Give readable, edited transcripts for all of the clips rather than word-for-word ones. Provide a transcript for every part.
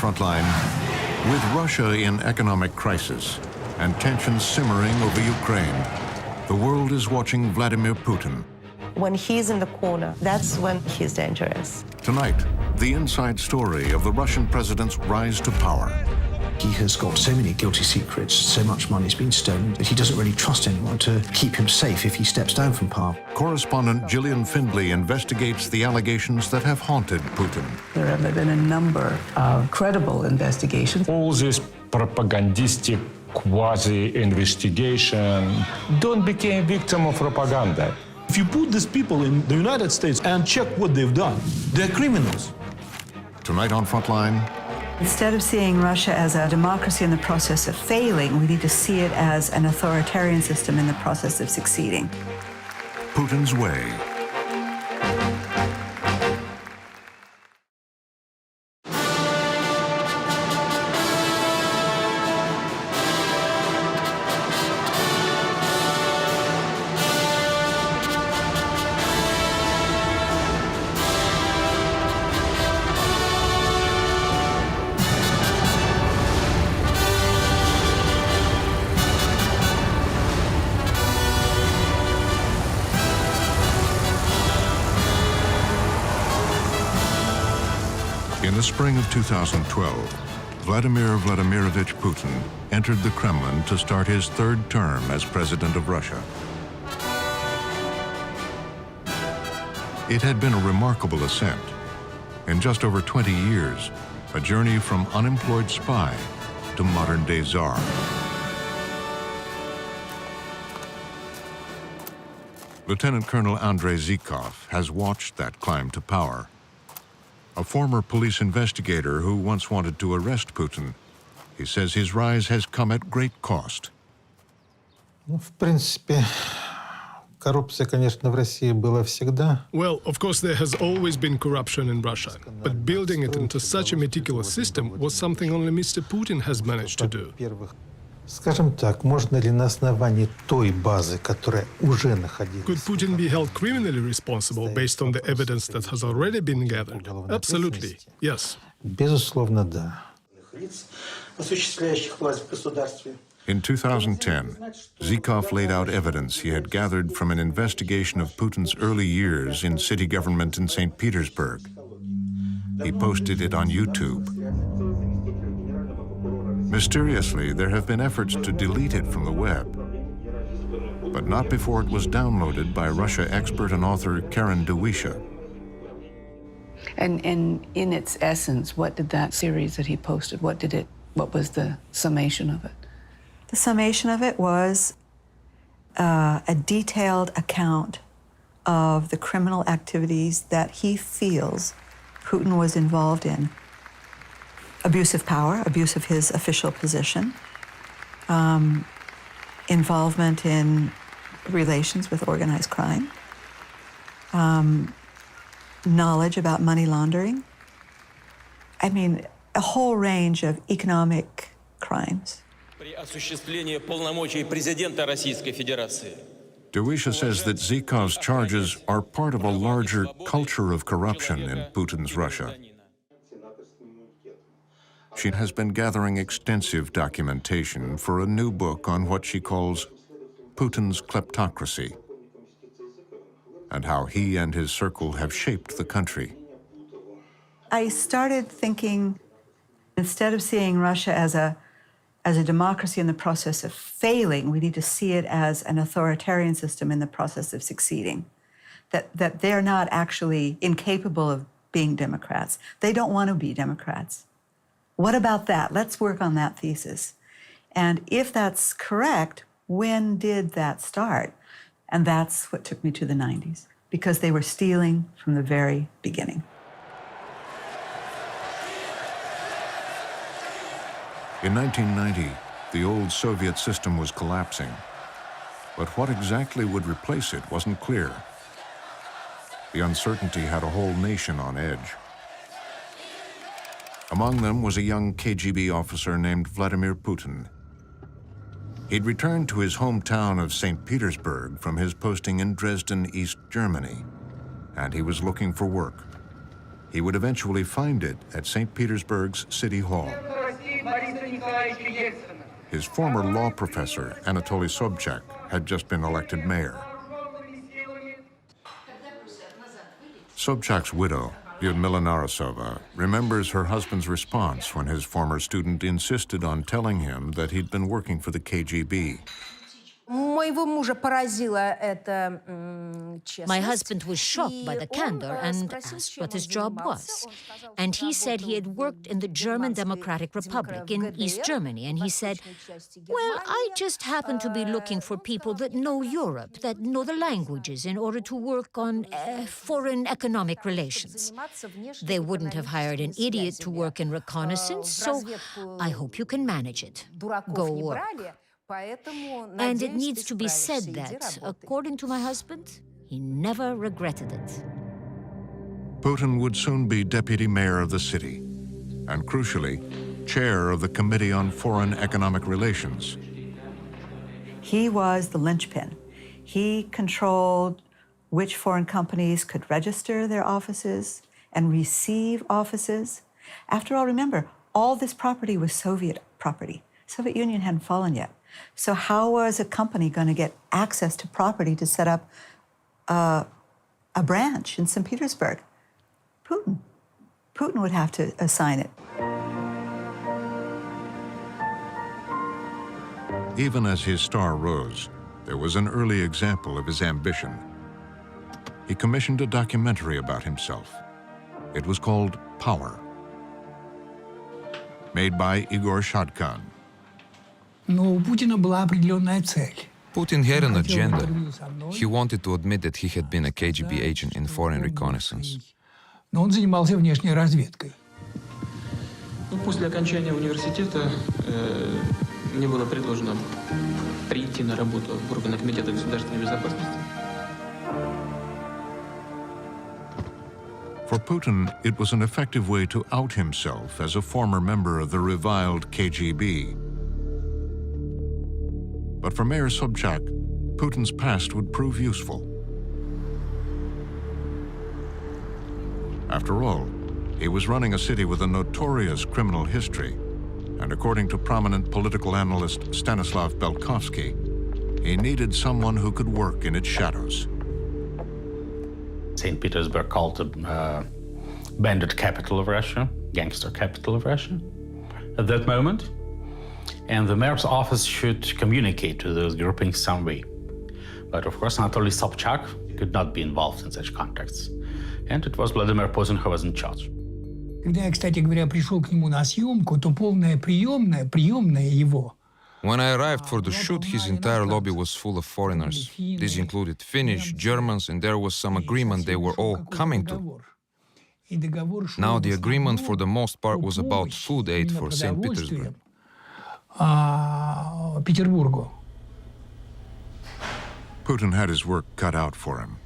Frontline, with Russia in economic crisis and tensions simmering over Ukraine, the world is watching Vladimir Putin. When he's in the corner, that's when he's dangerous. Tonight, the inside story of the Russian president's rise to power. He has got so many guilty secrets, so much money's been stolen, that he doesn't really trust anyone to keep him safe if he steps down from power. Correspondent Gillian Findley investigates the allegations that have haunted Putin. There have been a number of credible investigations. All this propagandistic quasi-investigation don't become victim of propaganda. If you put these people in the United States and check what they've done, they're criminals. Tonight on Frontline, instead of seeing Russia as a democracy in the process of failing, we need to see it as an authoritarian system in the process of succeeding. Putin's way. In the spring of 2012, Vladimir Vladimirovich Putin entered the Kremlin to start his third term as president of Russia. It had been a remarkable ascent. In just over 20 years, a journey from unemployed spy to modern-day czar. Lieutenant Colonel Andrei Zhikov has watched that climb to power. A former police investigator who once wanted to arrest Putin, he says his rise has come at great cost. В принципе, коррупция, конечно, в России была всегда. Well, of course, there has always been corruption in Russia, but building it into such a meticulous system was something only Mr. Putin has managed to do. Скажем так, можно ли на основании той базы, которая уже находилась... Could Putin be held criminally responsible based on the evidence that has already been gathered? Absolutely, yes. Безусловно, да. In 2010, Zhikov laid out evidence he had gathered from an investigation of Putin's early years in city government in St. Petersburg. He posted it on YouTube. Mysteriously, there have been efforts to delete it from the web, but not before it was downloaded by Russia expert and author Karen DeWisha. And in its essence, what did that series that he posted, what was the summation of it? The summation of it was a detailed account of the criminal activities that he feels Putin was involved in. Abuse of power, abuse of his official position, involvement in relations with organized crime, knowledge about money laundering. I mean, a whole range of economic crimes. DeWisha says that Zhikov's charges are part of a larger culture of corruption in Putin's Russia. She has been gathering extensive documentation for a new book on what she calls Putin's kleptocracy and how he and his circle have shaped the country. I started thinking, instead of seeing Russia as a democracy in the process of failing, we need to see it as an authoritarian system in the process of succeeding. That they're not actually incapable of being Democrats. They don't want to be Democrats. What about that? Let's work on that thesis. And if that's correct, when did that start? And that's what took me to the 90s, because they were stealing from the very beginning. In 1990, the old Soviet system was collapsing. But what exactly would replace it wasn't clear. The uncertainty had a whole nation on edge. Among them was a young KGB officer named Vladimir Putin. He'd returned to his hometown of St. Petersburg from his posting in Dresden, East Germany, and he was looking for work. He would eventually find it at St. Petersburg's City Hall. His former law professor, Anatoly Sobchak, had just been elected mayor. Sobchak's widow, Lyudmila Narasova, remembers her husband's response when his former student insisted on telling him that he'd been working for the KGB. My husband was shocked by the candor and asked what his job was. And he said he had worked in the German Democratic Republic in East Germany. And he said, well, I just happen to be looking for people that know Europe, that know the languages in order to work on foreign economic relations. They wouldn't have hired an idiot to work in reconnaissance, so I hope you can manage it. Go work. And it needs to be said that, according to my husband, he never regretted it. Putin would soon be deputy mayor of the city, and crucially, chair of the Committee on Foreign Economic Relations. He was the linchpin. He controlled which foreign companies could register their offices and receive offices. After all, remember, all this property was Soviet property. Soviet Union hadn't fallen yet. So how was a company going to get access to property to set up a branch in St. Petersburg? Putin. Putin would have to assign it. Even as his star rose, there was an early example of his ambition. He commissioned a documentary about himself. It was called Power, made by Igor Shadkan. Putin had an agenda. He wanted to admit that he had been a KGB agent in foreign reconnaissance. После окончания университета мне было предложено прийти на работу в органы Комитета государственной безопасности. For Putin, it was an effective way to out himself as a former member of the reviled KGB. But for Mayor Sobchak, Putin's past would prove useful. After all, he was running a city with a notorious criminal history, and according to prominent political analyst Stanislav Belkovsky, he needed someone who could work in its shadows. St. Petersburg called the bandit capital of Russia, gangster capital of Russia at that moment. And the mayor's office should communicate to those groupings some way. But of course, Anatoly Sobchak could not be involved in such contacts. And it was Vladimir Putin who was in charge. Когда я, кстати говоря, пришел к нему на съемку, то полная приемная его. When I arrived for the shoot, his entire lobby was full of foreigners. This included Finnish, Germans, and there was some agreement they were all coming to. Now the agreement for the most part was about food aid for St. Petersburg. Putin had his work cut out for him.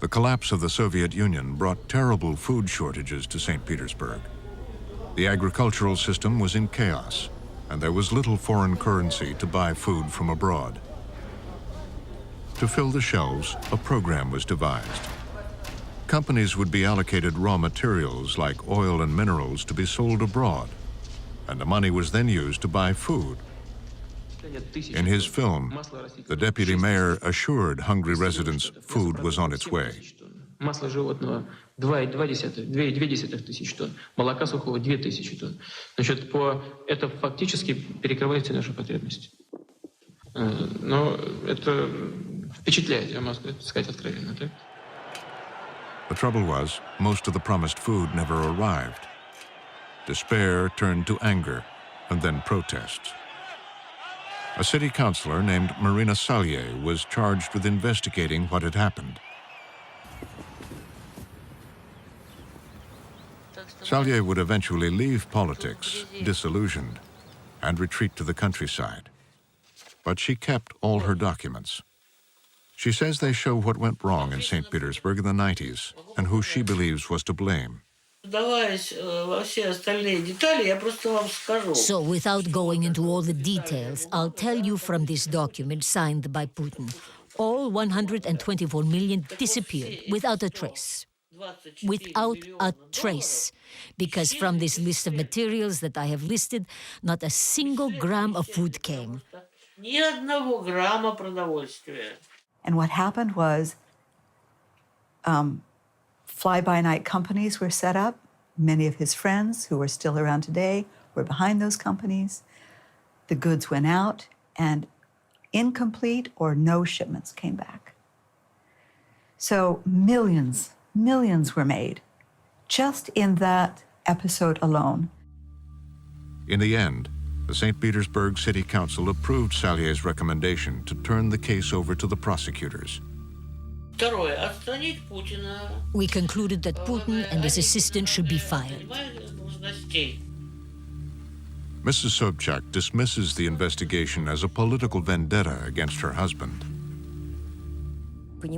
The collapse of the Soviet Union brought terrible food shortages to St. Petersburg. The agricultural system was in chaos, and there was little foreign currency to buy food from abroad. To fill the shelves, a program was devised. Companies would be allocated raw materials like oil and minerals to be sold abroad, and the money was then used to buy food. In his film, the deputy mayor assured hungry residents food was on its way. Масло животного 2,2 тысяч тонн, молока сухого 2,000 тонн. Значит, это фактически перекрывает все наши потребности. Но это впечатляет, я могу сказать откровенно, так? The trouble was, most of the promised food never arrived. Despair turned to anger, and then protests. A city councilor named Marina Salye was charged with investigating what had happened. Salye would eventually leave politics, disillusioned, and retreat to the countryside. But she kept all her documents. She says they show what went wrong in St. Petersburg in the 90s and who she believes was to blame. So, without going into all the details, I'll tell you from this document signed by Putin. All 124 million disappeared without a trace. without a trace, because from this list of materials that I have listed, not a single gram of food came. And what happened was fly-by-night companies were set up. Many of his friends who are still around today were behind those companies. The goods went out, and incomplete or no shipments came back. So millions were made just in that episode alone. In the end, the St. Petersburg City Council approved Salier's recommendation to turn the case over to the prosecutors. We concluded that Putin and his assistant should be fired. Mrs. Sobchak dismisses the investigation as a political vendetta against her husband.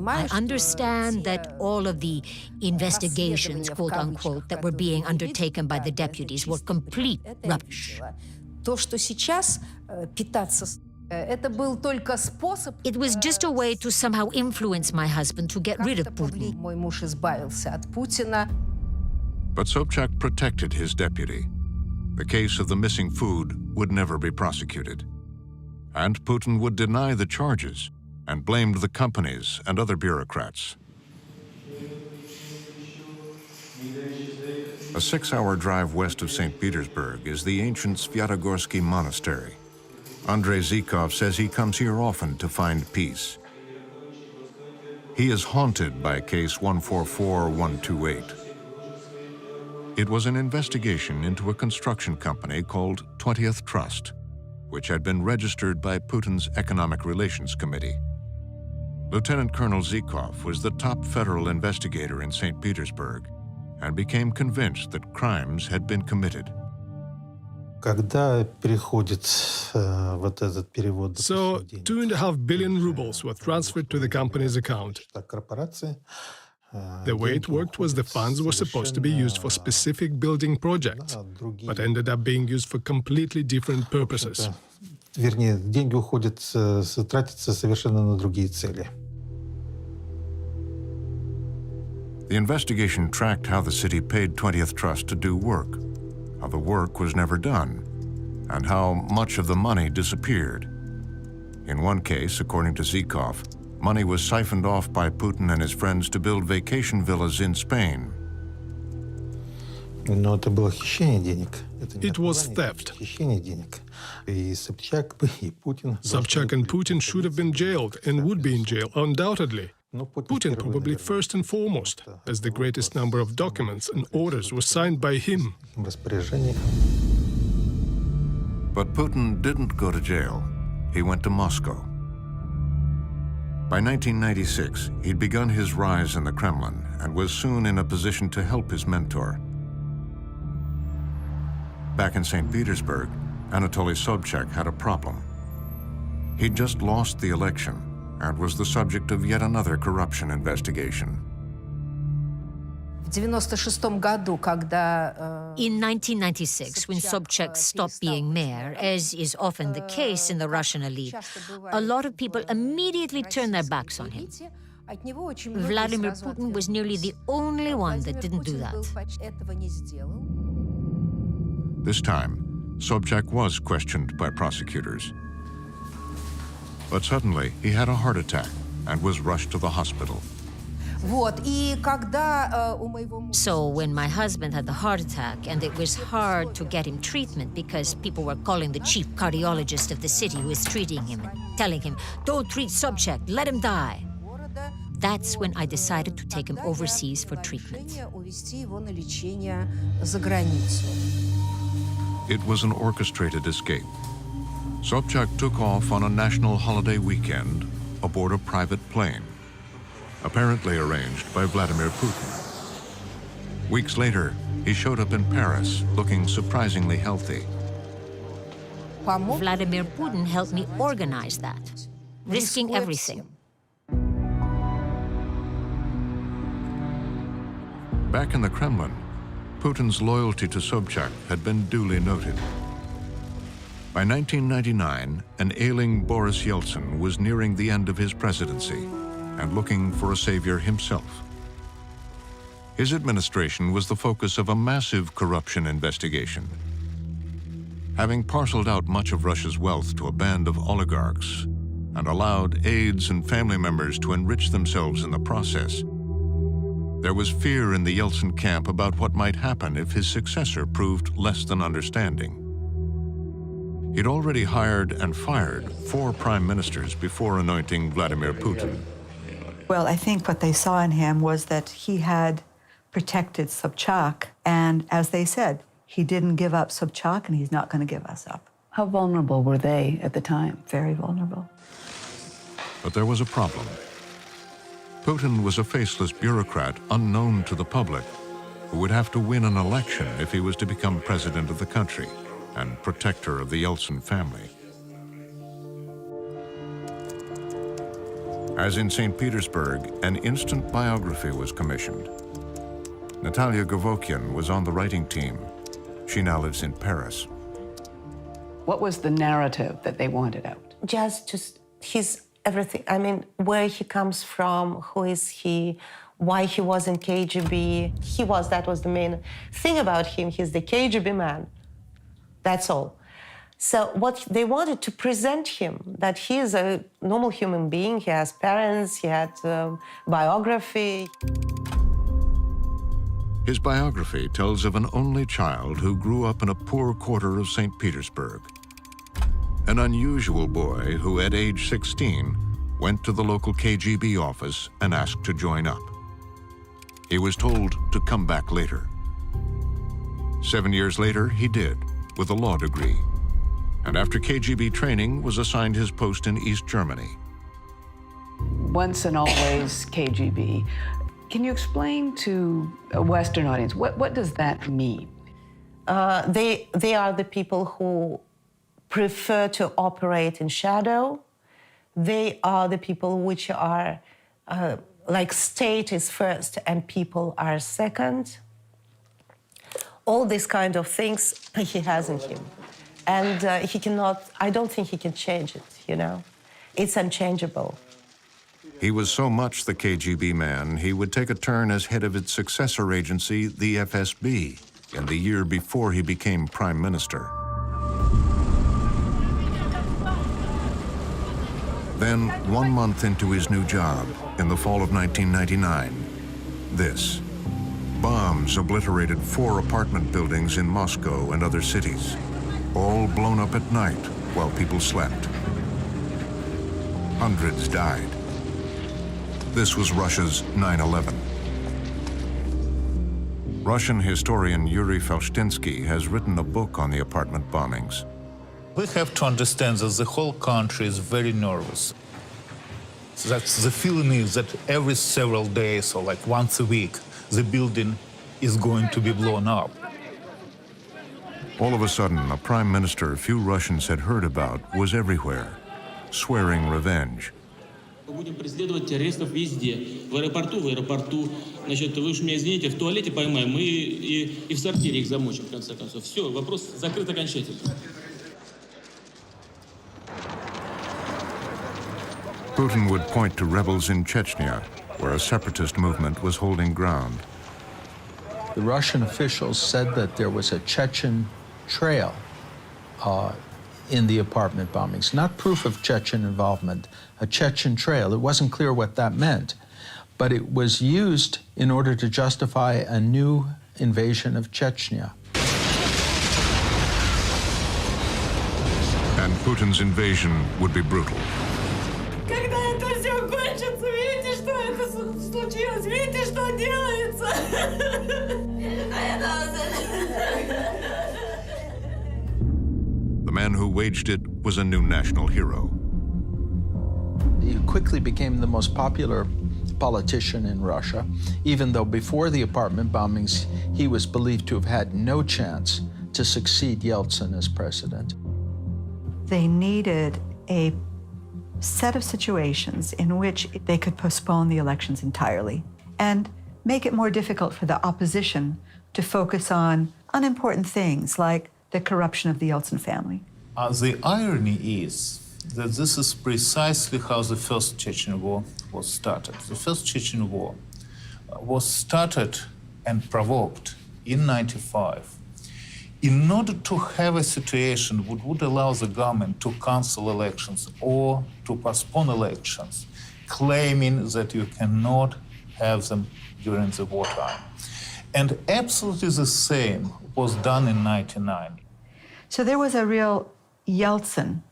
I understand that all of the investigations, quote unquote, that were being undertaken by the deputies were complete rubbish. It was just a way to somehow influence my husband to get rid of Putin. But Sobchak protected his deputy. The case of the missing food would never be prosecuted. And Putin would deny the charges and blamed the companies and other bureaucrats. A 6-hour drive west of St. Petersburg is the ancient Svyatogorsky Monastery. Andrei Zhikov says he comes here often to find peace. He is haunted by case 144128. It was an investigation into a construction company called 20th Trust, which had been registered by Putin's Economic Relations Committee. Lieutenant Colonel Zhikov was the top federal investigator in St. Petersburg and became convinced that crimes had been committed. So, 2.5 billion rubles were transferred to the company's account. The way it worked was the funds were supposed to be used for specific building projects, but ended up being used for completely different purposes. Вернее, деньги тратятся совершенно на другие цели. The investigation tracked how the city paid 20th Trust to do work, how the work was never done, and how much of the money disappeared. In one case, according to Zhikov, money was siphoned off by Putin and his friends to build vacation villas in Spain. Но это было хищение денег. It was theft. Хищение денег. И Собчак, и Putin. Sobchak and Putin should have been jailed and would be in jail, undoubtedly. Putin probably first and foremost, as the greatest number of documents and orders were signed by him. But Putin didn't go to jail. He went to Moscow. By 1996, he'd begun his rise in the Kremlin and was soon in a position to help his mentor. Back in St. Petersburg, Anatoly Sobchak had a problem. He'd just lost the election and was the subject of yet another corruption investigation. In 1996, when Sobchak stopped being mayor, as is often the case in the Russian elite, a lot of people immediately turned their backs on him. Vladimir Putin was nearly the only one that didn't do that. This time, Sobchak was questioned by prosecutors. But suddenly, he had a heart attack and was rushed to the hospital. So when my husband had the heart attack, and it was hard to get him treatment because people were calling the chief cardiologist of the city who was treating him and telling him, "Don't treat Sobchak, let him die." That's when I decided to take him overseas for treatment. It was an orchestrated escape. Sobchak took off on a national holiday weekend aboard a private plane, apparently arranged by Vladimir Putin. Weeks later, he showed up in Paris, looking surprisingly healthy. Vladimir Putin helped me organize that, risking everything. Back in the Kremlin, Putin's loyalty to Sobchak had been duly noted. By 1999, an ailing Boris Yeltsin was nearing the end of his presidency and looking for a savior himself. His administration was the focus of a massive corruption investigation. Having parceled out much of Russia's wealth to a band of oligarchs and allowed aides and family members to enrich themselves in the process, there was fear in the Yeltsin camp about what might happen if his successor proved less than understanding. He'd already hired and fired 4 prime ministers before anointing Vladimir Putin. Well, I think what they saw in him was that he had protected Sobchak, and as they said, he didn't give up Sobchak, and he's not going to give us up. How vulnerable were they at the time? Very vulnerable. But there was a problem. Putin was a faceless bureaucrat unknown to the public who would have to win an election if he was to become president of the country and protector of the Yeltsin family. As in St. Petersburg, an instant biography was commissioned. Natalia Govokian was on the writing team. She now lives in Paris. What was the narrative that they wanted out? Just his everything. I mean, where he comes from, who is he, why he was in KGB. That was the main thing about him. He's the KGB man. That's all. So what they wanted to present him, that he is a normal human being, he has parents, he had biography. His biography tells of an only child who grew up in a poor quarter of St. Petersburg. An unusual boy who, at age 16, went to the local KGB office and asked to join up. He was told to come back later. 7 years later, he did, with a law degree, and after KGB training was assigned his post in East Germany. Once and always KGB. Can you explain to a Western audience, what does that mean? They are the people who prefer to operate in shadow. They are the people which are, like state is first and people are second. All these kind of things he has in him. And he cannot, I don't think he can change it, you know? It's unchangeable. He was so much the KGB man, he would take a turn as head of its successor agency, the FSB, in the year before he became prime minister. Then, 1 month into his new job, in the fall of 1999, this. Bombs obliterated 4 apartment buildings in Moscow and other cities, all blown up at night while people slept. Hundreds died. This was Russia's 9/11. Russian historian Yuri Felshtinsky has written a book on the apartment bombings. We have to understand that the whole country is very nervous. That the feeling is that every several days or like once a week, the building is going to be blown up. All of a sudden, a prime minister few Russians had heard about was everywhere, swearing revenge. Мы будем преследовать террористов везде. В аэропорту, значит, вы уж меня извините, в туалете поймаем, мы и в сортире их замочим, в конце концов. Все, вопрос закрыт окончательно. Putin would point to rebels in Chechnya, where a separatist movement was holding ground. The Russian officials said that there was a Chechen trail in the apartment bombings. Not proof of Chechen involvement, a Chechen trail. It wasn't clear what that meant, but it was used in order to justify a new invasion of Chechnya. And Putin's invasion would be brutal. Когда это все кончится, видите, что это случилось, видите, что делается. The man who waged it was a new national hero. He quickly became the most popular politician in Russia, even though before the apartment bombings, he was believed to have had no chance to succeed Yeltsin as president. They needed a set of situations in which they could postpone the elections entirely and make it more difficult for the opposition to focus on unimportant things like the corruption of the Yeltsin family. The irony is that this is precisely how the First Chechen War was started. The First Chechen War was started and provoked in '95 in order to have a situation that would allow the government to cancel elections or to postpone elections, claiming that you cannot have them during the wartime. And absolutely the same was done in '99. So there was a real Yeltsin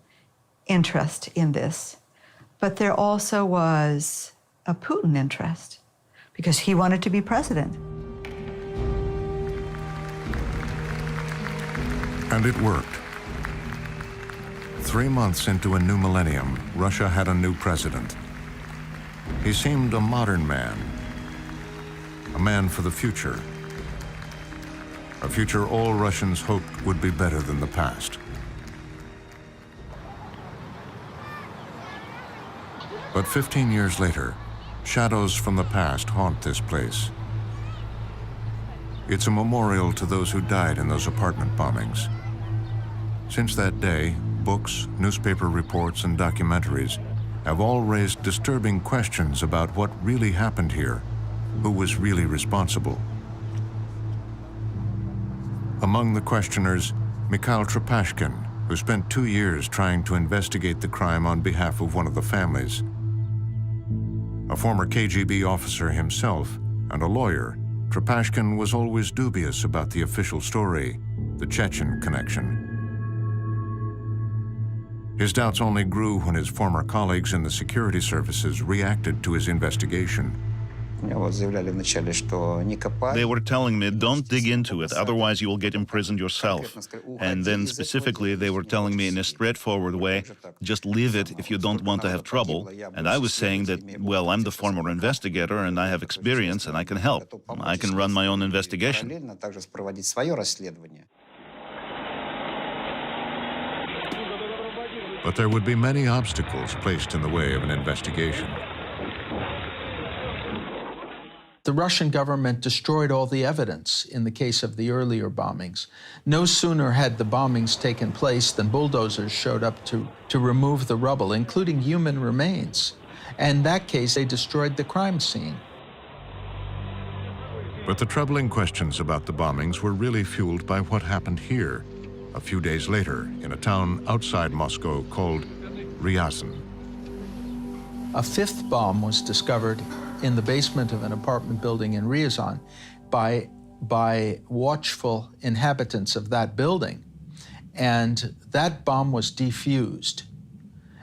interest in this, but there also was a Putin interest because he wanted to be president. And it worked. 3 months into a new millennium, Russia had a new president. He seemed a modern man, a man for the future. A future all Russians hoped would be better than the past. But 15 years later, shadows from the past haunt this place. It's a memorial to those who died in those apartment bombings. Since that day, books, newspaper reports, and documentaries have all raised disturbing questions about what really happened here, who was really responsible. Among the questioners, Mikhail Trepashkin, who spent 2 years trying to investigate the crime on behalf of one of the families. A former KGB officer himself and a lawyer, Trepashkin was always dubious about the official story, the Chechen connection. His doubts only grew when his former colleagues in the security services reacted to his investigation. They were telling me, don't dig into it, otherwise you will get imprisoned yourself. And then specifically, they were telling me in a straightforward way, just leave it if you don't want to have trouble. And I was saying that, well, I'm the former investigator and I have experience and I can help. I can run my own investigation. But there would be many obstacles placed in the way of an investigation. The Russian government destroyed all the evidence in the case of the earlier bombings. No sooner had the bombings taken place than bulldozers showed up to remove the rubble, including human remains. And in that case, they destroyed the crime scene. But the troubling questions about the bombings were really fueled by what happened here, a few days later, in a town outside Moscow called Ryazan. A fifth bomb was discovered in the basement of an apartment building in Ryazan by watchful inhabitants of that building. And that bomb was defused.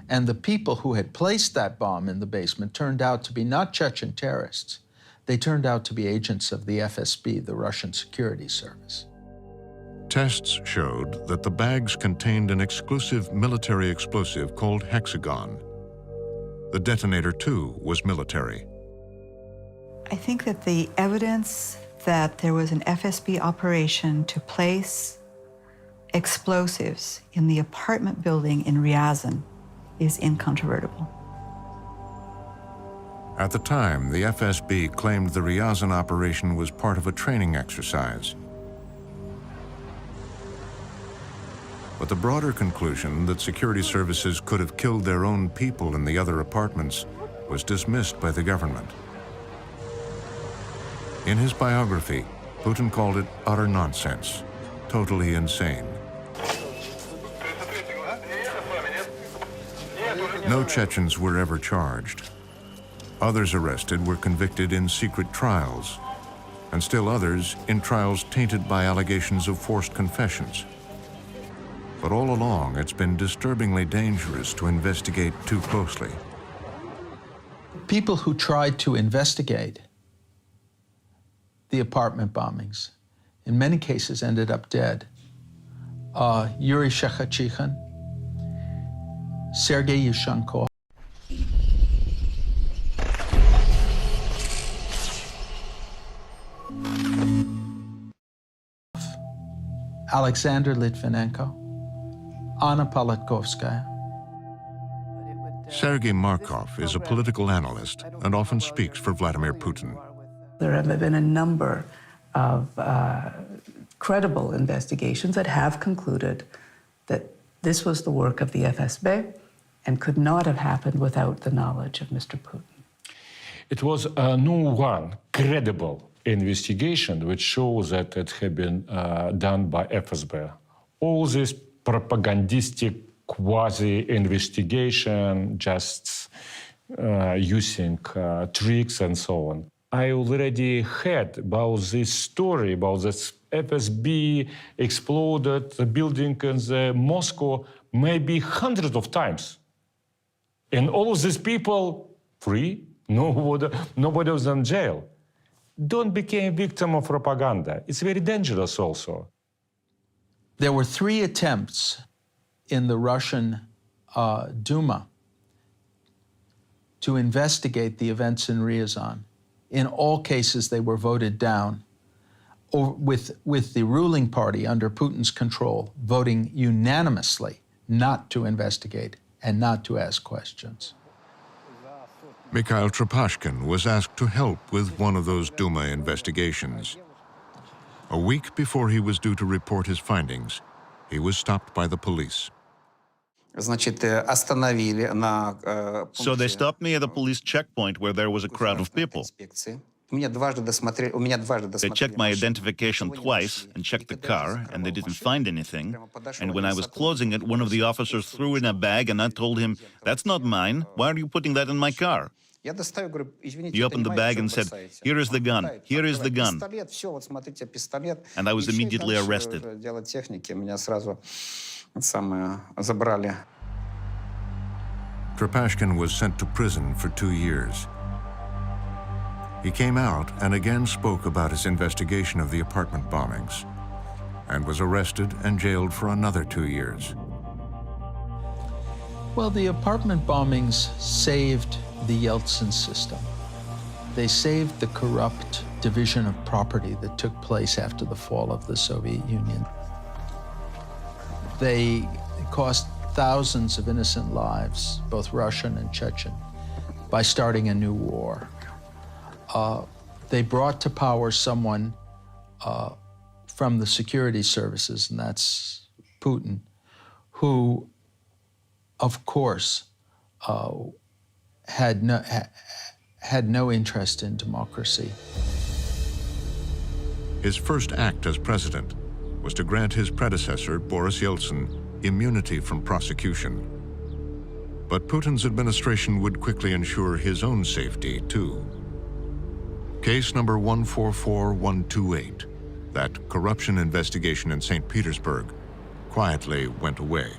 And the people who had placed that bomb in the basement turned out to be not Chechen terrorists. They turned out to be agents of the FSB, the Russian security service. Tests showed that the bags contained an exclusive military explosive called hexagon. The detonator, too, was military. I think that the evidence that there was an FSB operation to place explosives in the apartment building in Ryazan is incontrovertible. At the time, the FSB claimed the Ryazan operation was part of a training exercise. But the broader conclusion that security services could have killed their own people in the other apartments was dismissed by the government. In his biography, Putin called it utter nonsense, totally insane. No Chechens were ever charged. Others arrested were convicted in secret trials, and still others in trials tainted by allegations of forced confessions. But all along, it's been disturbingly dangerous to investigate too closely. People who tried to investigate the apartment bombings, in many cases ended up dead. Yuri Shekhatyikhin, Sergei Yushchenko, Alexander Litvinenko, Anna Politkovskaya. Sergei Markov is a political analyst and often speaks for Vladimir Putin. There have been a number of credible investigations that have concluded that this was the work of the FSB and could not have happened without the knowledge of Mr. Putin. It was no one credible investigation which shows that it had been done by FSB. All this propagandistic quasi-investigation, just using tricks and so on. I already heard about this story, about this FSB exploded the building in Moscow maybe hundreds of times. And all of these people free, nobody was in jail. Don't become a victim of propaganda. It's very dangerous also. There were 3 attempts in the Russian Duma to investigate the events in Ryazan. In all cases, they were voted down, or with the ruling party under Putin's control voting unanimously not to investigate and not to ask questions. Mikhail Trepashkin was asked to help with one of those Duma investigations. A week before he was due to report his findings, he was stopped by the police. So they stopped me at a police checkpoint where there was a crowd of people. They checked my identification twice and checked the car, and they didn't find anything. And when I was closing it, one of the officers threw in a bag, and I told him, "That's not mine. Why are you putting that in my car?" He opened the bag and said, "Here is the gun. Here is the gun." And I was immediately arrested. Trepashkin was sent to prison for 2 years. He came out and again spoke about his investigation of the apartment bombings and was arrested and jailed for another 2 years. Well, the apartment bombings saved the Yeltsin system. They saved the corrupt division of property that took place after the fall of the Soviet Union. They cost thousands of innocent lives, both Russian and Chechen, by starting a new war. They brought to power someone from the security services, and that's Putin, who, of course, had no interest in democracy. His first act as president was to grant his predecessor, Boris Yeltsin, immunity from prosecution. But Putin's administration would quickly ensure his own safety, too. Case number 144128, that corruption investigation in St. Petersburg, quietly went away.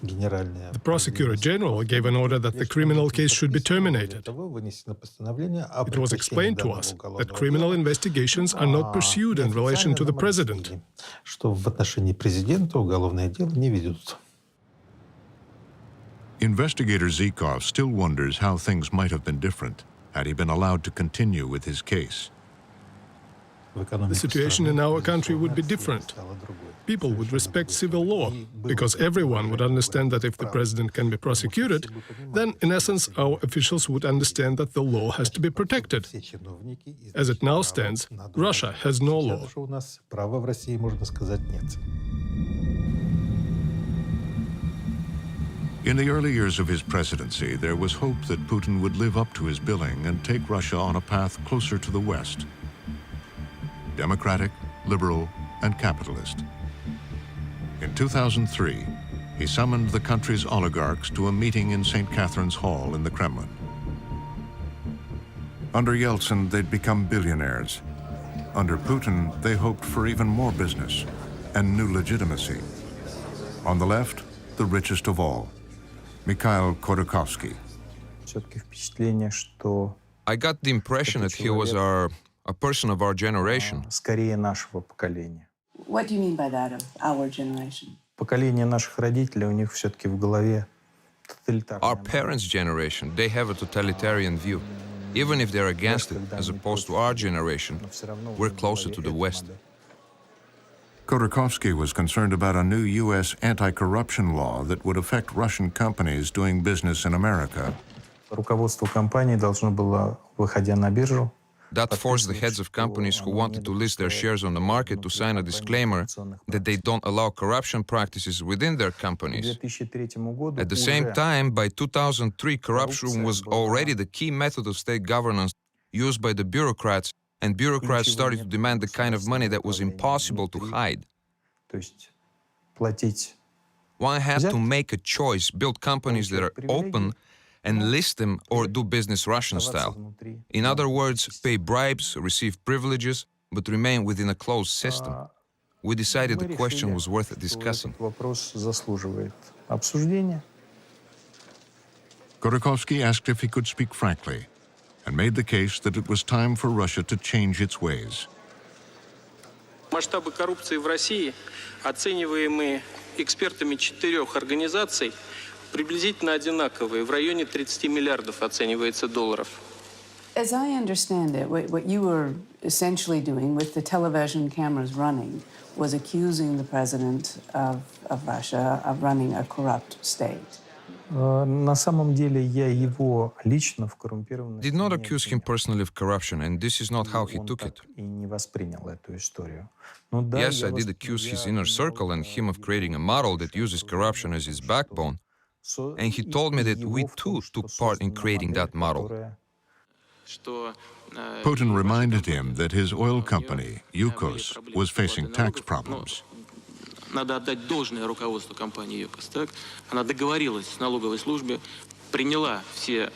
The Prosecutor General gave an order that the criminal case should be terminated. It was explained to us that criminal investigations are not pursued in relation to the president. Investigator Zhikov still wonders how things might have been different had he been allowed to continue with his case. The situation in our country would be different. People would respect civil law, because everyone would understand that if the president can be prosecuted, then, in essence, our officials would understand that the law has to be protected. As it now stands, Russia has no law. In the early years of his presidency, there was hope that Putin would live up to his billing and take Russia on a path closer to the West. Democratic, liberal, and capitalist. In 2003, he summoned the country's oligarchs to a meeting in St. Catherine's Hall in the Kremlin. Under Yeltsin, they'd become billionaires. Under Putin, they hoped for even more business and new legitimacy. On the left, the richest of all, Mikhail Khodorkovsky. I got the impression that he was a person of our generation. What do you mean by that, of our generation? Our parents' generation, they have a totalitarian view. Even if they're against it, as opposed to our generation, we're closer to the West. Khodorkovsky was concerned about a new U.S. anti-corruption law that would affect Russian companies doing business in America. That forced the heads of companies who wanted to list their shares on the market to sign a disclaimer that they don't allow corruption practices within their companies. At the same time, by 2003, corruption was already the key method of state governance. used by the bureaucrats, and bureaucrats started to demand the kind of money that was impossible to hide. One had to make a choice, build companies that are open and list them, or do business Russian style. In other words, pay bribes, receive privileges, but remain within a closed system. We decided the question was worth discussing. Khodorkovsky asked if he could speak frankly, and made the case that it was time for Russia to change its ways. Масштабы коррупции в России, оцениваемые экспертами 4 организаций, приблизительно одинаковые. В районе 30 миллиардов оценивается долларов. As I understand it, what you were essentially doing with the television cameras running was accusing the president of Russia of running a corrupt state. На самом деле я его лично в коррумпированности Did not accuse him personally of corruption, and this is not how he took it. и не воспринял эту историю. Yes, I did accuse his inner circle and him of creating a model that uses corruption as its backbone, and he told me that we too took part in creating that model. Putin reminded him that his oil company, Yukos, was facing tax problems. Надо отдать должное руководству компании ЮКОС. Она договорилась с налоговой службой, приняла все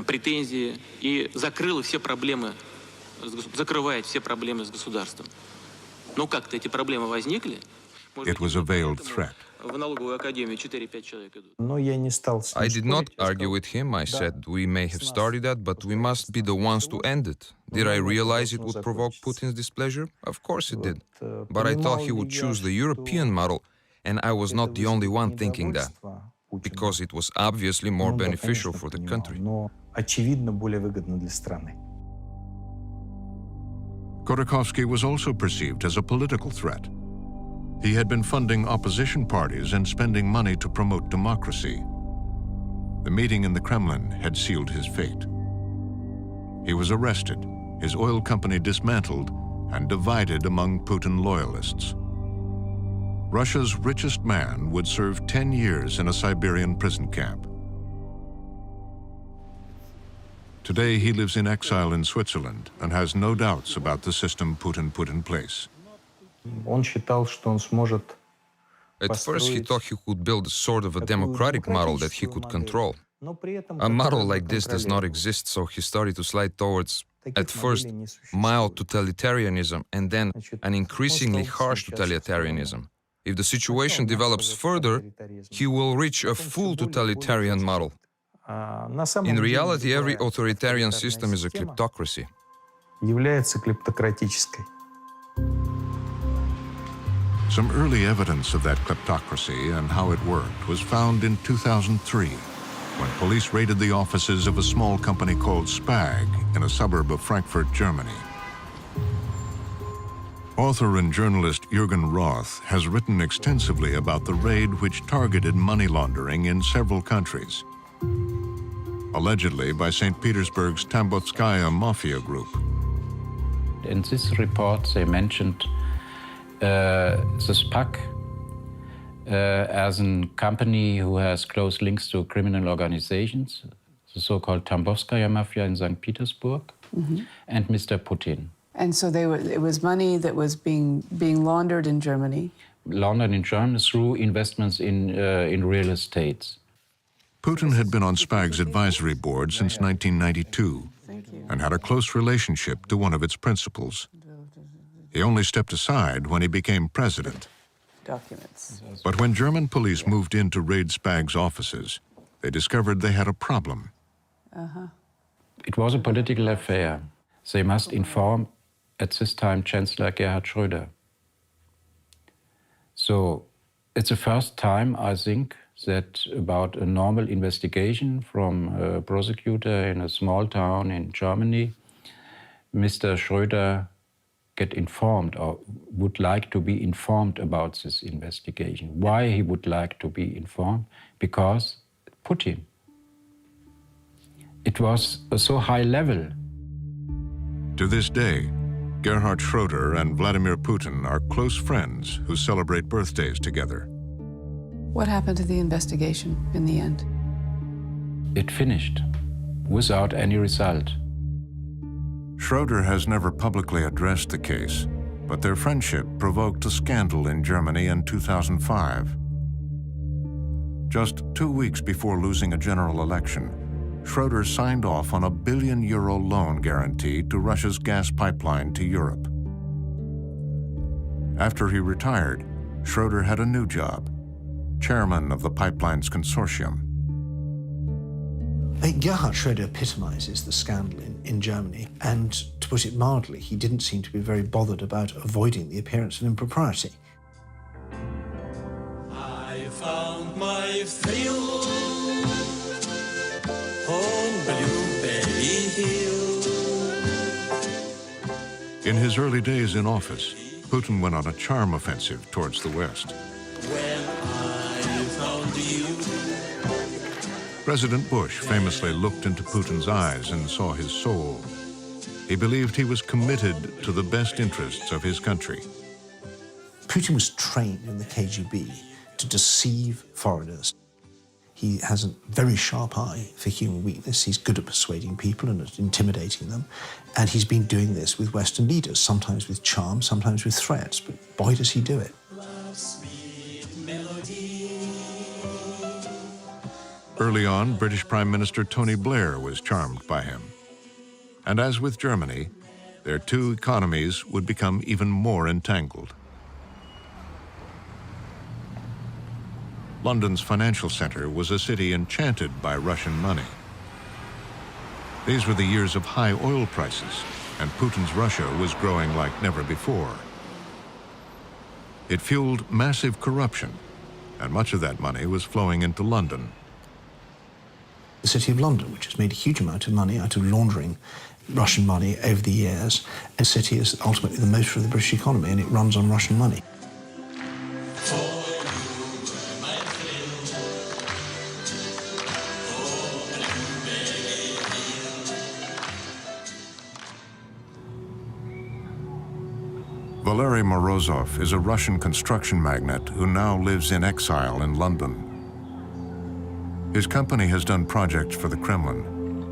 претензии и закрыла все проблемы, закрывает все проблемы с государством. Но как-то эти проблемы возникли. It was a veiled threat. В налоговую академию 4-5 человек идут. I did not argue with him. I said we may have started that, but we must be the ones to end it. Did I realize it would provoke Putin's displeasure? Of course it did. But I thought he would choose the European model, and I was not the only one thinking that, because it was obviously more beneficial for the country. Khodorkovsky was also perceived as a political threat. He had been funding opposition parties and spending money to promote democracy. The meeting in the Kremlin had sealed his fate. He was arrested, his oil company dismantled, and divided among Putin loyalists. Russia's richest man would serve 10 years in a Siberian prison camp. Today, he lives in exile in Switzerland and has no doubts about the system Putin put in place. At first, he thought he could build a sort of a democratic model that he could control. A model like this does not exist, so he started to slide towards, at first, mild totalitarianism and then an increasingly harsh totalitarianism. If the situation develops further, he will reach a full totalitarian model. In reality, every authoritarian system is a kleptocracy. Some early evidence of that kleptocracy and how it worked was found in 2003, when police raided the offices of a small company called Spag in a suburb of Frankfurt, Germany. Author and journalist Jürgen Roth has written extensively about the raid which targeted money laundering in several countries, allegedly by St. Petersburg's Tambovskaya mafia group. In this report, they mentioned the SPAC as a company who has close links to criminal organizations, the so-called Tambovskaya mafia in St. Petersburg, and Mr. Putin. And so it was money that was being laundered in Germany. Laundered in Germany through investments in real estates. Putin had been on Spag's advisory board since 1992 and had a close relationship to one of its principals. He only stepped aside when he became president. Documents. But when German police moved in to raid Spag's offices, they discovered they had a problem. It was a political affair. They must inform, at this time, Chancellor Gerhard Schröder. So it's the first time, I think, that about a normal investigation from a prosecutor in a small town in Germany, Mr. Schröder get informed or would like to be informed about this investigation. Why he would like to be informed? Because Putin. It was a so high level. To this day, Gerhard Schröder and Vladimir Putin are close friends who celebrate birthdays together. What happened to the investigation in the end? It finished without any result. Schroeder has never publicly addressed the case, but their friendship provoked a scandal in Germany in 2005. Just 2 weeks before losing a general election, Schroeder signed off on a €1 billion loan guarantee to Russia's gas pipeline to Europe. After he retired, Schroeder had a new job, chairman of the pipeline's consortium. Gerhard Schroeder epitomizes the scandal in Germany, and to put it mildly, he didn't seem to be very bothered about avoiding the appearance of impropriety. I found my thrill on Blueberry Hill. In his early days in office, Putin went on a charm offensive towards the West. When I found you. President Bush famously looked into Putin's eyes and saw his soul. He believed he was committed to the best interests of his country. Putin was trained in the KGB to deceive foreigners. He has a very sharp eye for human weakness. He's good at persuading people and at intimidating them. And he's been doing this with Western leaders, sometimes with charm, sometimes with threats. But boy, does he do it. Early on, British Prime Minister Tony Blair was charmed by him. And as with Germany, their two economies would become even more entangled. London's financial center was a city enchanted by Russian money. These were the years of high oil prices, and Putin's Russia was growing like never before. It fueled massive corruption, and much of that money was flowing into London. The City of London, which has made a huge amount of money out of laundering Russian money over the years, a city is ultimately the motor of the British economy, and it runs on Russian money. Valery Morozov is a Russian construction magnate who now lives in exile in London. His company has done projects for the Kremlin,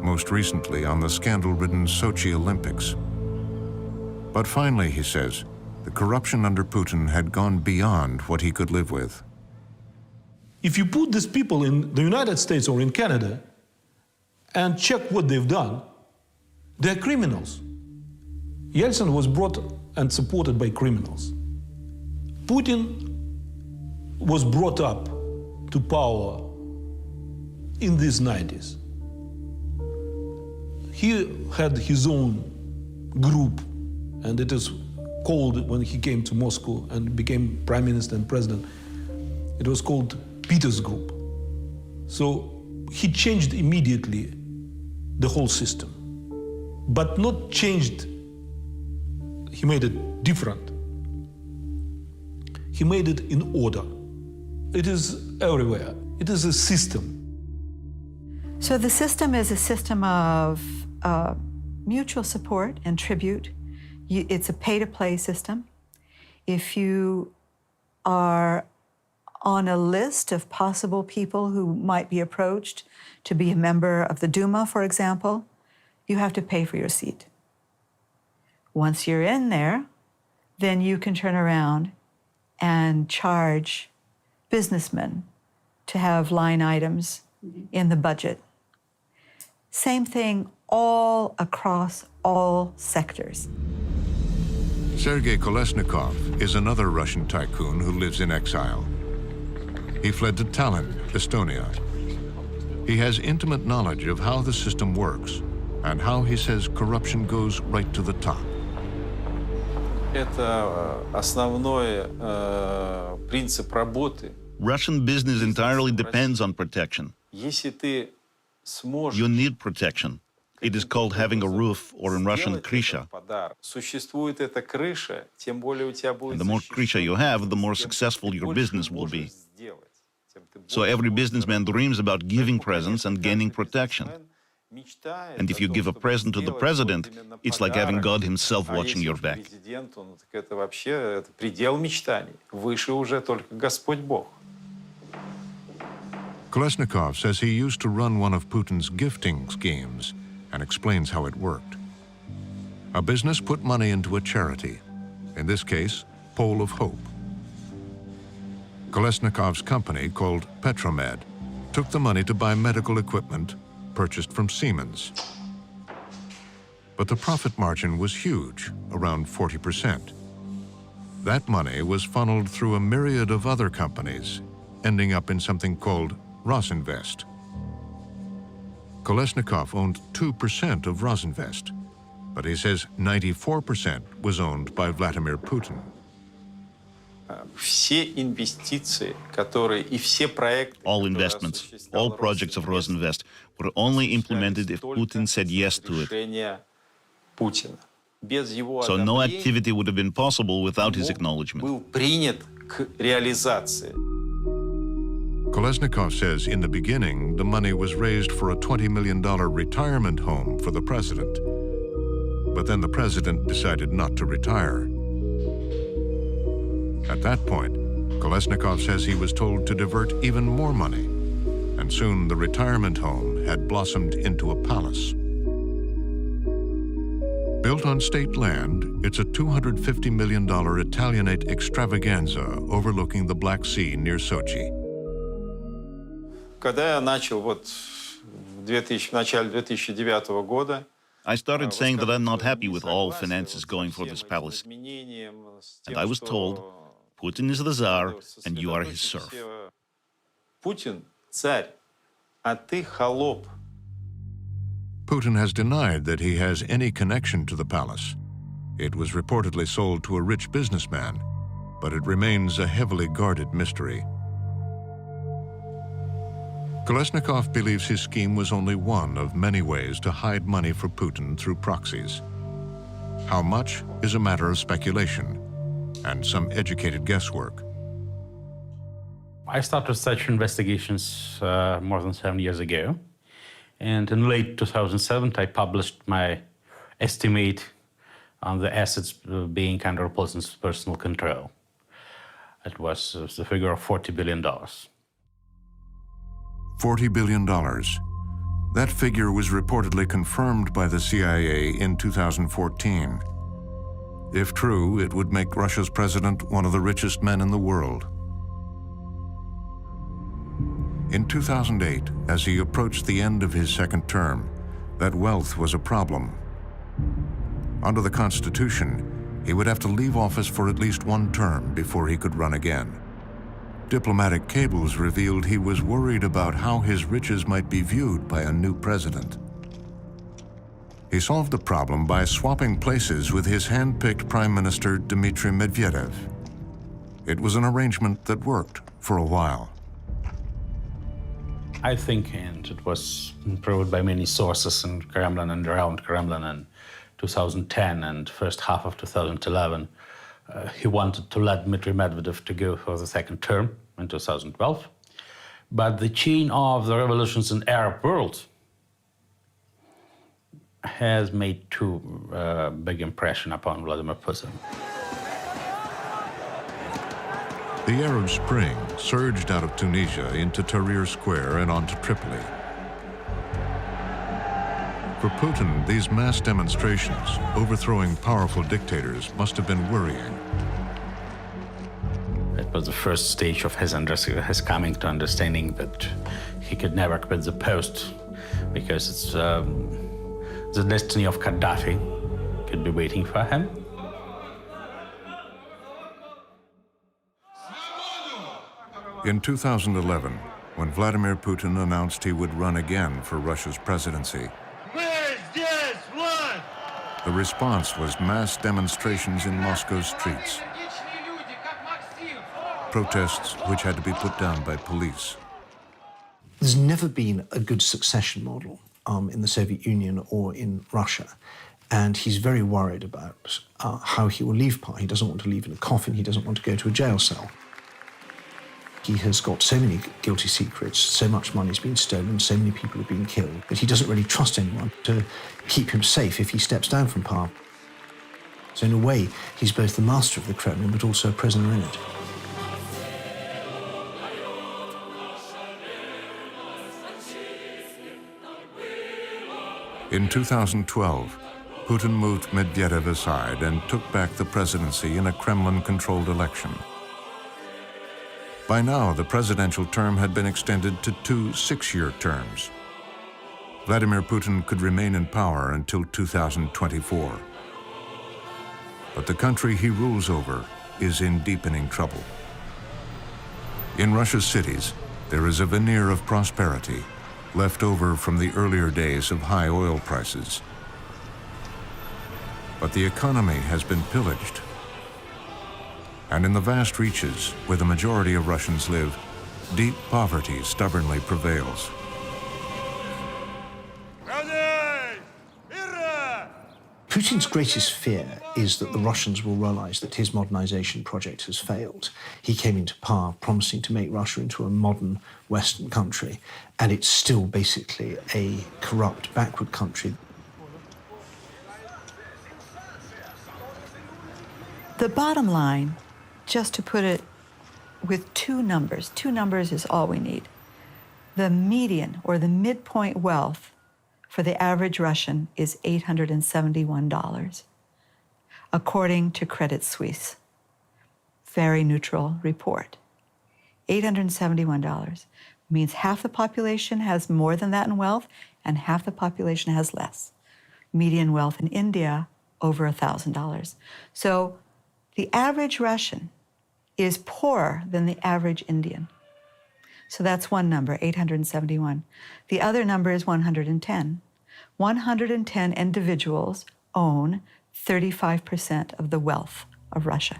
most recently on the scandal-ridden Sochi Olympics. But finally, he says, the corruption under Putin had gone beyond what he could live with. If you put these people in the United States or in Canada and check what they've done, they're criminals. Yeltsin was brought and supported by criminals. Putin was brought up to power in these 90s. He had his own group, and it is called, when he came to Moscow and became prime minister and president, it was called Peter's Group. So he changed immediately the whole system, but not changed. He made it different. He made it in order. It is everywhere. It is a system. So the system is a system of mutual support and tribute. It's a pay-to-play system. If you are on a list of possible people who might be approached to be a member of the Duma, for example, you have to pay for your seat. Once you're in there, then you can turn around and charge businessmen to have line items in the budget. Same thing all across all sectors. Sergei Kolesnikov is another Russian tycoon who lives in exile. He fled to Tallinn, Estonia. He has intimate knowledge of how the system works and how he says corruption goes right to the top. Это основной принцип работы. Russian business entirely depends on protection. Если ты сможешь... You need protection. It is called having a roof, or in Russian, krysha. Существует эта крыша, тем более у тебя будет... And the more krysha you have, the more successful your business will be. So every businessman dreams about giving presents and gaining protection. And if you give a present to the president, it's like having God himself watching your back. Это вообще предел мечтаний. Выше уже только Господь Бог. Kolesnikov says he used to run one of Putin's gifting schemes and explains how it worked. A business put money into a charity, in this case, Pole of Hope. Kolesnikov's company, called Petromed, took the money to buy medical equipment purchased from Siemens. But the profit margin was huge, around 40%. That money was funneled through a myriad of other companies, ending up in something called Rosinvest. Kolesnikov owned 2% of Rosinvest, but he says 94% was owned by Vladimir Putin. All investments, all projects of Rosinvest were only implemented if Putin said yes to it. So no activity would have been possible without his acknowledgement. Kolesnikov says in the beginning, the money was raised for a $20 million retirement home for the president. But then the president decided not to retire. At that point, Kolesnikov says he was told to divert even more money, and soon the retirement home had blossomed into a palace. Built on state land, it's a $250 million Italianate extravaganza overlooking the Black Sea near Sochi. I started saying that I'm not happy with all finances going for this palace. And I was told, Putin is the Tsar, and you are his serf. Putin has denied that he has any connection to the palace. It was reportedly sold to a rich businessman, but it remains a heavily guarded mystery. Kolesnikov believes his scheme was only one of many ways to hide money for Putin through proxies. How much is a matter of speculation and some educated guesswork. I started such investigations more than 7 years ago. And in late 2007, I published my estimate on the assets being under Putin's personal control. It was the figure of $40 billion. $40 billion. That figure was reportedly confirmed by the CIA in 2014. If true, it would make Russia's president one of the richest men in the world. In 2008, as he approached the end of his second term, that wealth was a problem. Under the Constitution, he would have to leave office for at least one term before he could run again. Diplomatic cables revealed he was worried about how his riches might be viewed by a new president. He solved the problem by swapping places with his hand-picked Prime Minister Dmitry Medvedev. It was an arrangement that worked for a while. I think, and it was proved by many sources in Kremlin and around Kremlin in 2010 and first half of 2011, he wanted to let Dmitry Medvedev to go for the second term in 2012. But the chain of the revolutions in Arab world has made too big impression upon Vladimir Putin. The Arab Spring surged out of Tunisia into Tahrir Square and onto Tripoli. For Putin, these mass demonstrations, overthrowing powerful dictators, must have been worrying. It was the first stage of his coming to understanding that he could never quit the post because it's the destiny of Gaddafi could be waiting for him. In 2011, when Vladimir Putin announced he would run again for Russia's presidency, the response was mass demonstrations in Moscow's streets. Protests which had to be put down by police. There's never been a good succession model in the Soviet Union or in Russia. And he's very worried about how he will leave power. He doesn't want to leave in a coffin. He doesn't want to go to a jail cell. He has got so many guilty secrets, so much money's been stolen, so many people have been killed, that he doesn't really trust anyone to keep him safe if he steps down from power. So in a way, he's both the master of the Kremlin, but also a prisoner in it. In 2012, Putin moved Medvedev aside and took back the presidency in a Kremlin-controlled election. By now, the presidential term had been extended to 2 6-year terms. Vladimir Putin could remain in power until 2024. But the country he rules over is in deepening trouble. In Russia's cities, there is a veneer of prosperity left over from the earlier days of high oil prices. But the economy has been pillaged. And in the vast reaches where the majority of Russians live, deep poverty stubbornly prevails. Putin's greatest fear is that the Russians will realize that his modernization project has failed. He came into power promising to make Russia into a modern Western country, and it's still basically a corrupt, backward country. The bottom line, just to put it with 2 numbers is all we need. The median or the midpoint wealth for the average Russian is $871, according to Credit Suisse. Very neutral report. $871 means half the population has more than that in wealth and half the population has less. Median wealth in India, over $1,000. So the average Russian is poorer than the average Indian. So that's one number, 871. The other number is 110. 110 individuals own 35% of the wealth of Russia.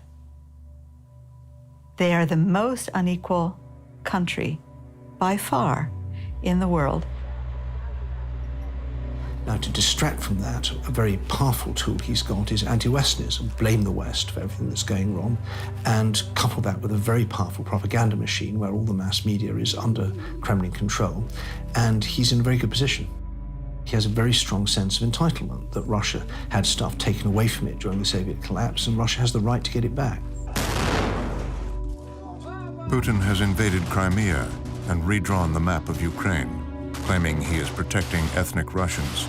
They are the most unequal country by far in the world. Now, to distract from that, a very powerful tool he's got is anti-Westernism, blame the West for everything that's going wrong, and couple that with a very powerful propaganda machine where all the mass media is under Kremlin control, and he's in a very good position. He has a very strong sense of entitlement that Russia had stuff taken away from it during the Soviet collapse, and Russia has the right to get it back. Putin has invaded Crimea and redrawn the map of Ukraine, claiming he is protecting ethnic Russians.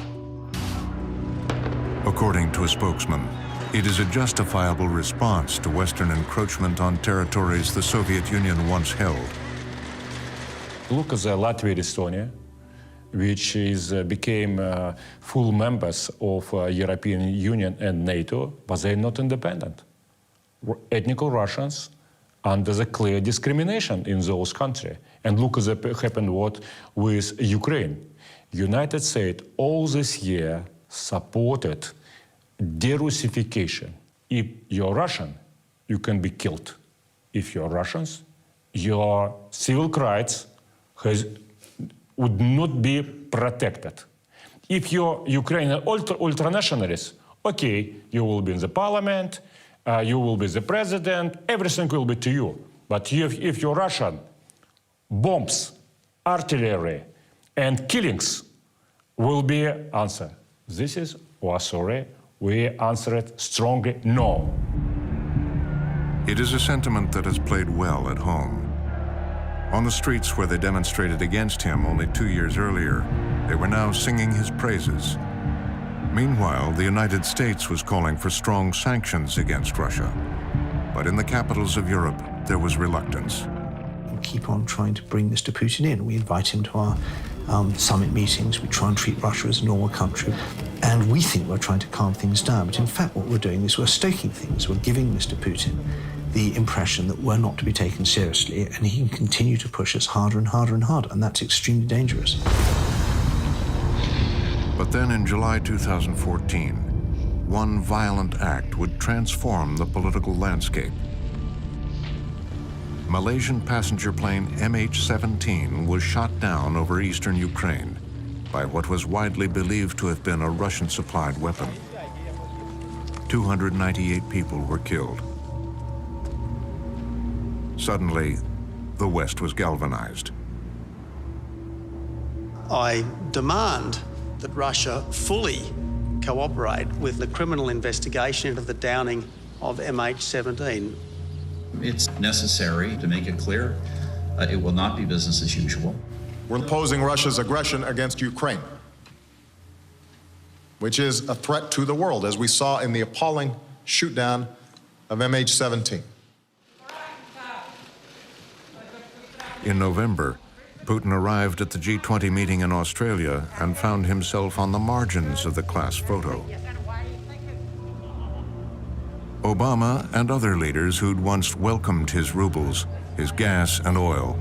According to a spokesman, it is a justifiable response to Western encroachment on territories the Soviet Union once held. Look at Latvia and Estonia, which became full members of European Union and NATO, but they're not independent. Ethnic Russians under the clear discrimination in those countries. And look at what happened with Ukraine. United States all this year supported de-Russification. If you're Russian, you can be killed. If you're Russians, your civil rights would not be protected. If you're Ukrainian ultranationalist, okay, you will be in the parliament, you will be the president, everything will be to you. But if you're Russian, bombs, artillery, and killings will be answer. This is, oh, sorry, we answered strongly no. It is a sentiment that has played well at home. On the streets where they demonstrated against him only 2 years earlier, they were now singing his praises. Meanwhile, the United States was calling for strong sanctions against Russia. But in the capitals of Europe, there was reluctance. We keep on trying to bring Mr. Putin in. We invite him to our summit meetings. We try and treat Russia as a normal country. And we think we're trying to calm things down. But in fact, what we're doing is we're stoking things. We're giving Mr. Putin the impression that we're not to be taken seriously, and he can continue to push us harder and harder and harder, and that's extremely dangerous. But then in July 2014, one violent act would transform the political landscape. Malaysian passenger plane MH17 was shot down over eastern Ukraine by what was widely believed to have been a Russian-supplied weapon. 298 people were killed. Suddenly, the West was galvanized. I demand that Russia fully cooperate with the criminal investigation into the downing of MH17. It's necessary to make it clear it will not be business as usual. We're opposing Russia's aggression against Ukraine. which is a threat to the world, as we saw in the appalling shoot-down of MH17. In November, Putin arrived at the G20 meeting in Australia and found himself on the margins of the class photo. Obama and other leaders who'd once welcomed his rubles, his gas and oil,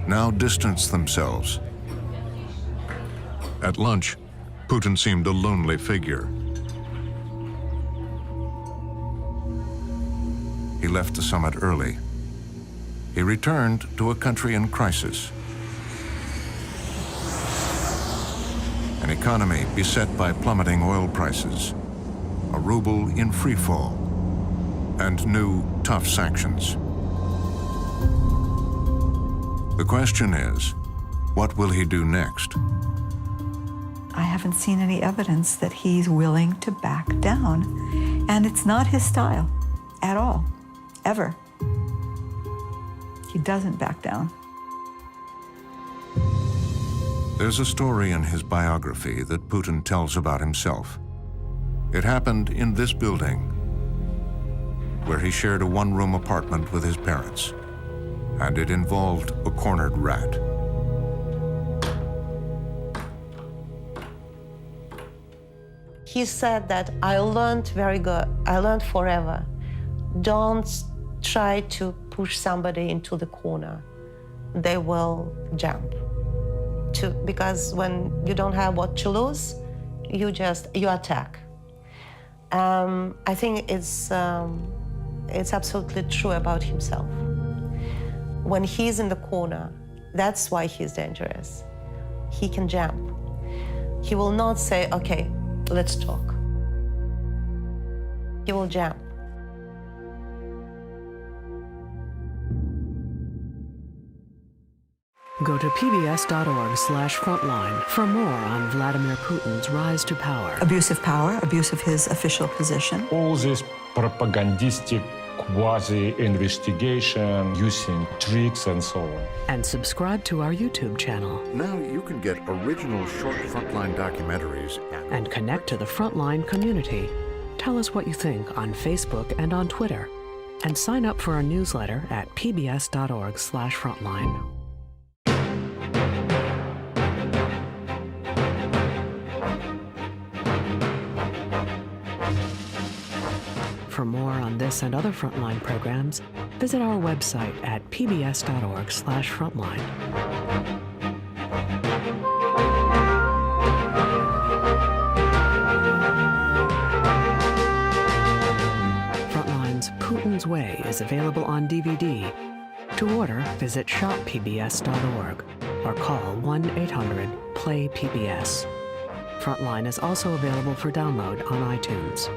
now distanced themselves. At lunch, Putin seemed a lonely figure. He left the summit early. He returned to a country in crisis. An economy beset by plummeting oil prices, a ruble in free fall, and new tough sanctions. The question is, what will he do next? I haven't seen any evidence that he's willing to back down. And it's not his style at all, ever. He doesn't back down. There's a story in his biography that Putin tells about himself. It happened in this building, where he shared a one-room apartment with his parents, and it involved a cornered rat. He said that I learned forever. Don't try to push somebody into the corner. They will jump. Because when you don't have what to lose, you attack. I think it's absolutely true about himself. When he's in the corner, that's why he's dangerous. He can jump. He will not say, okay, let's talk. He will jump. Go to pbs.org/frontline for more on Vladimir Putin's rise to power. Abuse of power, abuse of his official position. All this propagandistic quasi-investigation using tricks and so on. And subscribe to our YouTube channel. Now you can get original short Frontline documentaries and connect to the Frontline community. Tell us what you think on Facebook and on Twitter. And sign up for our newsletter at pbs.org/frontline. For more on this and other Frontline programs, visit our website at pbs.org/frontline. Frontline's Putin's Way is available on DVD. To order, visit shoppbs.org or call 1-800-PLAY-PBS. Frontline is also available for download on iTunes.